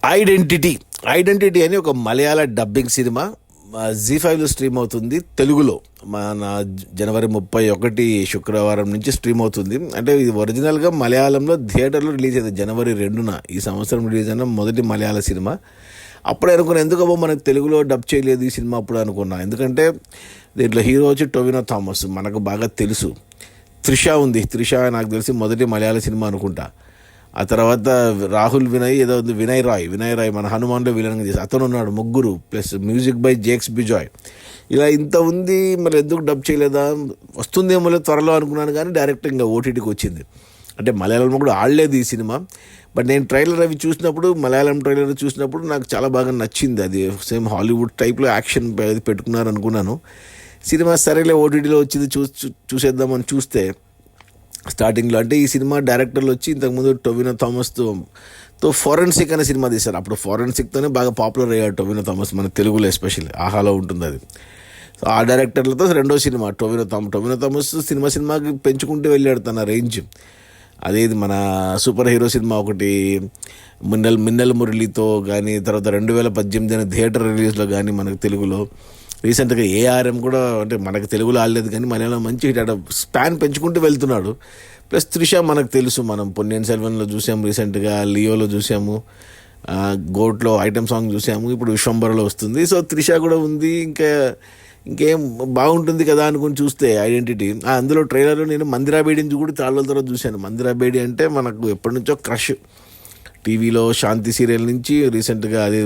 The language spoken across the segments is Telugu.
ఐడెంటిటీ ఐడెంటిటీ అని ఒక మలయాళ డబ్బింగ్ సినిమా జీ5లో స్ట్రీమ్ అవుతుంది తెలుగులో. మన జనవరి 31 శుక్రవారం నుంచి స్ట్రీమ్ అవుతుంది. అంటే ఇది ఒరిజినల్గా మలయాళంలో థియేటర్లో రిలీజ్ అయింది జనవరి 2న. ఈ సంవత్సరం రిలీజ్ అయిన మొదటి మలయాళ సినిమా. అప్పుడే అనుకున్నా ఎందుకో మనకు తెలుగులో డబ్ చేయలేదు ఈ సినిమా అప్పుడు అనుకున్నా. ఎందుకంటే దీంట్లో హీరో వచ్చి టొవినో థామస్, మనకు బాగా తెలుసు. త్రిష ఉంది, త్రిష నాకు తెలిసి మొదటి మలయాళ సినిమా అనుకుంటా. ఆ తర్వాత రాహుల్ వినయ్ ఏదో ఉంది, వినయ్ రాయ్ మన హనుమాన్లో విలన్గా చేసి అతను ఉన్నాడు. ముగ్గురు plus music by Jakes Bejoy. ఇలా ఇంత ఉంది, మరి ఎందుకు డబ్ చేయలేదా, వస్తుందేమో త్వరలో అనుకున్నాను. కానీ డైరెక్ట్ ఇంకా ఓటీటీకి వచ్చింది. అంటే మలయాళంలో కూడా ఆడలేదు ఈ సినిమా. బట్ నేను ట్రైలర్ అవి చూసినప్పుడు, మలయాళం ట్రైలర్ చూసినప్పుడు నాకు చాలా బాగా నచ్చింది. అది సేమ్ హాలీవుడ్ టైప్లో యాక్షన్ అది పెట్టుకున్నారు అనుకున్నాను. సినిమా సరేలే ఓటీటీలో వచ్చింది చూసేద్దామని చూస్తే స్టార్టింగ్లో అంటే ఈ సినిమా డైరెక్టర్లు వచ్చి ఇంతకుముందు టొవినో థామస్తో ఫోరెన్సిక్ అనే సినిమా తీశారు. అప్పుడు ఫోరెన్సిక్తోనే బాగా పాపులర్ అయ్యాడు టొవినో థామస్, మన తెలుగులో ఎస్పెషల్లీ ఆహాలో ఉంటుంది అది. సో ఆ డైరెక్టర్లతో రెండో సినిమా టొవినో థామస్ సినిమాకి పెంచుకుంటూ వెళ్ళాడు తన రేంజ్. అదేది మన సూపర్ హీరో సినిమా ఒకటి మిన్నల్ మురళితో కానీ, తర్వాత 2018 థియేటర్ రిలీజ్లో కానీ మనకు తెలుగులో రీసెంట్గా ఏఆర్ఎం కూడా, అంటే మనకు తెలుగులో ఆడలేదు కానీ మలయాళం మంచి హిట్. అక్కడ స్పాన్ పెంచుకుంటూ వెళ్తున్నాడు. ప్లస్ త్రిష మనకు తెలుసు, మనం పొన్నియిన్ సెల్వన్లో చూసాము, రీసెంట్గా లియోలో చూసాము, గోట్లో ఐటమ్ సాంగ్ చూసాము, ఇప్పుడు విశ్వంబరలో వస్తుంది. సో త్రిష కూడా ఉంది. ఇంకేం బాగుంటుంది కదా అనుకుని చూస్తే ఐడెంటిటీ. అందులో ట్రైలర్లో నేను మందిరా బేడిని కూడా చాలా రోజుల తర్వాత చూశాను. మందిరా బేడి అంటే మనకు ఎప్పటి నుంచో క్రష్. టీవీలో శాంతి సీరియల్ నుంచి రీసెంట్గా అదే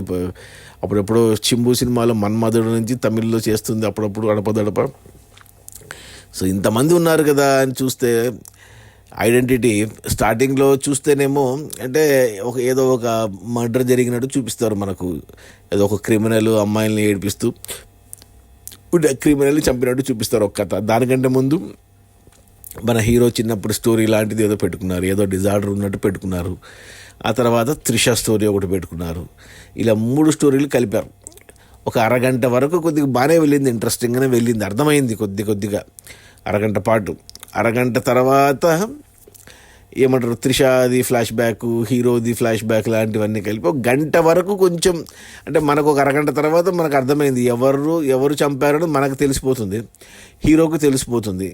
అప్పుడెప్పుడో చింబు సినిమాలో మన్మధుడు నుంచి తమిళ్లో చేస్తుంది అప్పుడప్పుడు గడప. సో ఇంతమంది ఉన్నారు కదా అని చూస్తే ఐడెంటిటీ స్టార్టింగ్లో చూస్తేనేమో అంటే ఏదో ఒక మర్డర్ జరిగినట్టు చూపిస్తారు మనకు. ఏదో ఒక క్రిమినల్ అమ్మాయిల్ని ఏడిపిస్తూ క్రిమినల్ని చంపినట్టు చూపిస్తారు ఒక కథ. దానికంటే ముందు మన హీరో చిన్నప్పుడు స్టోరీ లాంటిది ఏదో పెట్టుకున్నారు, ఏదో డిజార్డర్ ఉన్నట్టు పెట్టుకున్నారు. ఆ తర్వాత త్రిష స్టోరీ ఒకటి పెట్టుకున్నారు. ఇలా 3 స్టోరీలు కలిపారు. ఒక అరగంట వరకు కొద్దిగా బాగానే వెళ్ళింది, ఇంట్రెస్టింగ్గానే వెళ్ళింది, అర్థమైంది కొద్దిగా అరగంట పాటు. అరగంట తర్వాత ఏమంటారు, త్రిషాది ఫ్లాష్ బ్యాక్, హీరోది ఫ్లాష్ బ్యాక్ లాంటివన్నీ కలిపి ఒక గంట వరకు కొంచెం, అంటే మనకు ఒక అరగంట తర్వాత మనకు అర్థమైంది ఎవరు చంపారని మనకు తెలిసిపోతుంది, హీరోకి తెలిసిపోతుంది.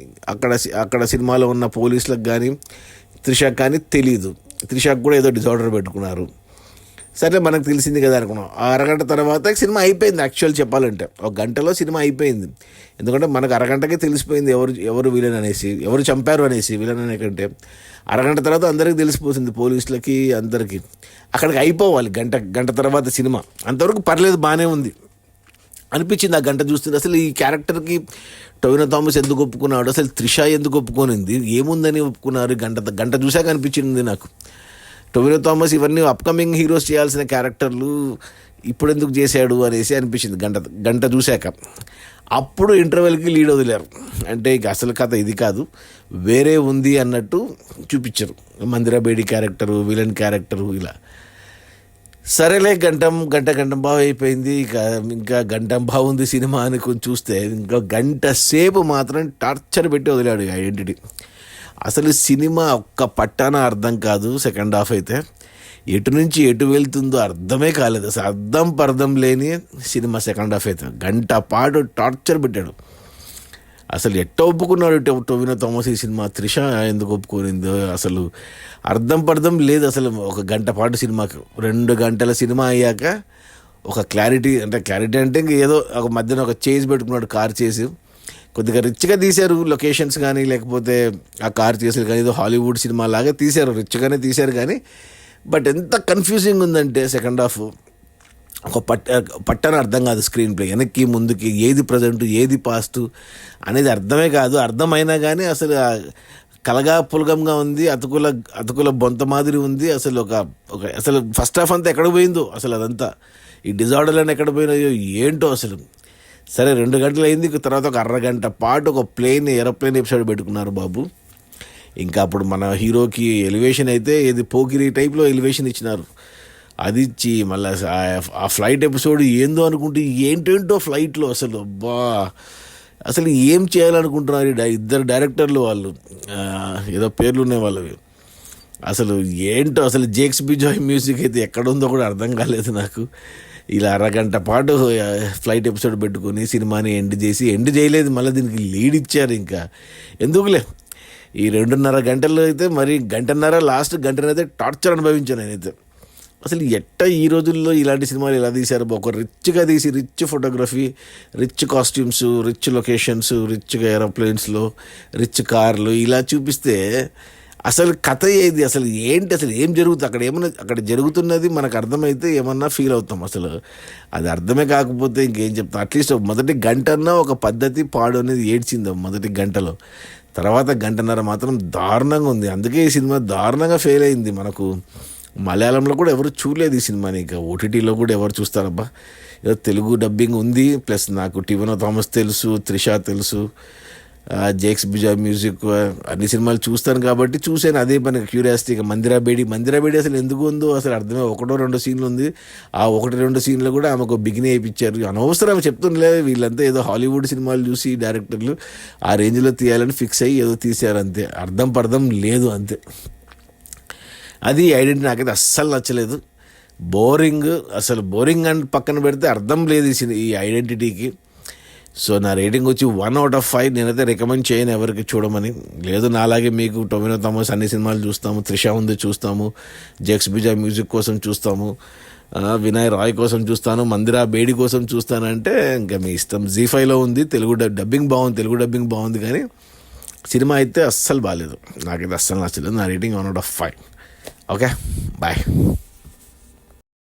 అక్కడ సినిమాలో ఉన్న పోలీసులకు కానీ త్రిషకు కానీ తెలీదు. త్రిషకు కూడా ఏదో డిజార్డర్ పెట్టుకున్నారు. సరే మనకు తెలిసింది కదా అనుకున్నాం. ఆ అరగంట తర్వాత సినిమా అయిపోయింది. యాక్చువల్ చెప్పాలంటే ఒక గంటలో సినిమా అయిపోయింది. ఎందుకంటే మనకు అరగంటకే తెలిసిపోయింది ఎవరు విలన్ అనేసి, ఎవరు చంపారు అనేసి. విలన్ అనే కంటే అరగంట తర్వాత అందరికీ తెలిసిపోతుంది, పోలీసులకి అందరికీ. అక్కడికి అయిపోవాలి గంట తర్వాత సినిమా. అంతవరకు పర్లేదు, బాగానే ఉంది అనిపించింది. ఆ గంట చూస్తుంది అసలు ఈ క్యారెక్టర్కి టొవినో థామస్ ఎందుకు ఒప్పుకున్నాడు, అసలు త్రిష ఎందుకు ఒప్పుకోనింది, ఏముందని ఒప్పుకున్నారు. గంట చూశాక అనిపించింది నాకు, టొవినో థామస్ ఇవన్నీ అప్కమింగ్ హీరోస్ చేయాల్సిన క్యారెక్టర్లు ఇప్పుడు ఎందుకు చేశాడు అనేసి అనిపించింది గంట చూశాక. అప్పుడు ఇంటర్వెల్కి లీడ్ వదిలేరు. అంటే ఇక అసలు కథ ఇది కాదు, వేరే ఉంది అన్నట్టు చూపించారు. మందిరా బేడి క్యారెక్టరు, విలన్ క్యారెక్టరు ఇలా. సరేలే గంట బాగా అయిపోయింది. ఇంకా గంట బాగుంది సినిమా అని కొంచెం చూస్తే ఇంకా గంట సేపు మాత్రం టార్చర్ పెట్టి వదిలాడు ఐడెంటిటీ. అసలు సినిమా ఒక్క పట్టాన అర్థం కాదు. సెకండ్ హాఫ్ అయితే ఎటు నుంచి ఎటు వెళ్తుందో అర్థమే కాలేదు. అసలు అర్థం లేని సినిమా సెకండ్ హాఫ్ అయితే. గంట పాటు టార్చర్ పెట్టాడు. అసలు ఎట్ట ఒప్పుకున్నాడు టొవినో థామస్ ఈ సినిమా, త్రిష ఎందుకు ఒప్పుకోనిందో అసలు అర్థం లేదు. అసలు ఒక గంట పాటు సినిమాకి 2 గంటల సినిమా అయ్యాక ఒక క్లారిటీ అంటే ఇంక ఏదో ఒక మధ్యన ఒక చేజ్ పెట్టుకున్నాడు, కార్ చేసి కొద్దిగా రిచ్గా తీశారు లొకేషన్స్ కానీ, లేకపోతే ఆ కార్ చేసారు కానీ ఏదో హాలీవుడ్ సినిమా లాగా తీశారు, రిచ్గానే తీశారు. కానీ బట్ ఎంత కన్ఫ్యూజింగ్ ఉందంటే సెకండ్ హాఫ్ ఒక పట్టణ అర్థం కాదు. స్క్రీన్ ప్లే వెనక్కి ముందుకి ఏది ప్రజెంట్ ఏది పాస్ట్ అనేది అర్థమే కాదు. అర్థమైనా కానీ అసలు కలగా పులగంగా ఉంది, అతుకుల బొంత మాదిరి ఉంది. అసలు అసలు ఫస్ట్ హాఫ్ అంతా ఎక్కడ పోయిందో అసలు, అదంతా ఈ డిజార్డర్లను ఎక్కడ పోయినాయో ఏంటో అసలు. సరే 2 గంటలు అయింది. తర్వాత ఒక అరగంట పాటు ఒక ఏరోప్లేన్ ఎపిసోడ్ పెట్టుకున్నారు బాబు. ఇంకా అప్పుడు మన హీరోకి ఎలివేషన్ అయితే ఏది పోకిరి టైప్లో ఎలివేషన్ ఇచ్చినారు. అది ఇచ్చి మళ్ళీ ఆ ఫ్లైట్ ఎపిసోడ్ ఏందో అనుకుంటే ఏంటేంటో ఫ్లైట్లో అసలు అసలు ఏం చేయాలనుకుంటున్నారు 2 డైరెక్టర్లు, వాళ్ళు ఏదో పేర్లు ఉన్నాయి వాళ్ళవి. అసలు ఏంటో అసలు జేక్స్ బిజాయ్ మ్యూజిక్ అయితే ఎక్కడుందో కూడా అర్థం కాలేదు నాకు. ఇలా అరగంట పాటు ఫ్లైట్ ఎపిసోడ్ పెట్టుకొని సినిమాని ఎండ్ చేయలేదు, మళ్ళీ దీనికి లీడ్ ఇచ్చారు. ఇంకా ఎందుకులే ఈ 2.5 గంటలు అయితే, మరి లాస్ట్ గంటనైతే అయితే టార్చర్ అనుభవించాను నేనైతే. అసలు ఈ రోజుల్లో ఇలాంటి సినిమాలు ఎలా తీశారు? ఒక రిచ్గా తీసి, rich photography, rich costumes, rich locations, రిచ్గా ఏరోప్లేన్స్లో, రిచ్ కార్లు ఇలా చూపిస్తే అసలు కథ ఏది? అసలు ఏంటి? అసలు ఏం జరుగుతుంది అక్కడ? అక్కడ జరుగుతున్నది మనకు అర్థమైతే ఏమన్నా ఫీల్ అవుతాం. అసలు అది అర్థమే కాకపోతే ఇంకేం చెప్తాం. అట్లీస్ట్ మొదటి గంటన్నా ఒక పద్ధతి పాడు అనేది ఏడ్చింది మొదటి గంటలో. తర్వాత గంటన్నర మాత్రం దారుణంగా ఉంది. అందుకే ఈ సినిమా దారుణంగా ఫెయిల్ అయింది. మనకు మలయాళంలో కూడా ఎవరు చూడలేదు ఈ సినిమాని, ఇంకా ఓటీటీలో కూడా ఎవరు చూస్తారబ్బా. ఏదో తెలుగు డబ్బింగ్ ఉంది, ప్లస్ నాకు టివెనో థామస్ తెలుసు, త్రిష తెలుసు, జేక్స్ బిజాయ్ మ్యూజిక్, అన్ని సినిమాలు చూస్తాను కాబట్టి చూశాను. అదే పని క్యూరియాసిటీగా. మందిరా బేడి అసలు ఎందుకు ఉందో అసలు అర్థమే. 1-2 సీన్లు ఉంది. ఆ 1-2 సీన్లు కూడా ఆమెకు బిగిని వేయించారు. అనవసరం చెప్తుండలే, వీళ్ళంతా ఏదో హాలీవుడ్ సినిమాలు చూసి డైరెక్టర్లు ఆ రేంజ్లో తీయాలని ఫిక్స్ అయ్యి ఏదో తీశారు అంతే. అర్థం లేదు అంతే. అది ఐడెంటిటీ నాకైతే అస్సలు నచ్చలేదు. బోరింగ్ అని పక్కన పెడితే అర్థం లేదు ఈ ఐడెంటిటీకి. సో నా రేటింగ్ వచ్చి 1/5. నేనైతే రికమెండ్ చేయను ఎవరికి చూడమని. లేదు నాలాగే మీకు టొవినో థామస్ అన్ని సినిమాలు చూస్తాము, త్రిష ఉంది చూస్తాము, జేక్స్ బిజాయ్ మ్యూజిక్ కోసం చూస్తాము, వినయ్ రాయ్ కోసం చూస్తాను, మందిరా బేడి కోసం చూస్తానంటే ఇంకా మీ ఇష్టం. జీ5లో ఉంది, తెలుగు డబ్బింగ్ బాగుంది. కానీ సినిమా అయితే అస్సలు బాగాలేదు, నాకైతే అస్సలు నచ్చలేదు. నా రేటింగ్ 1/5. Okay, bye.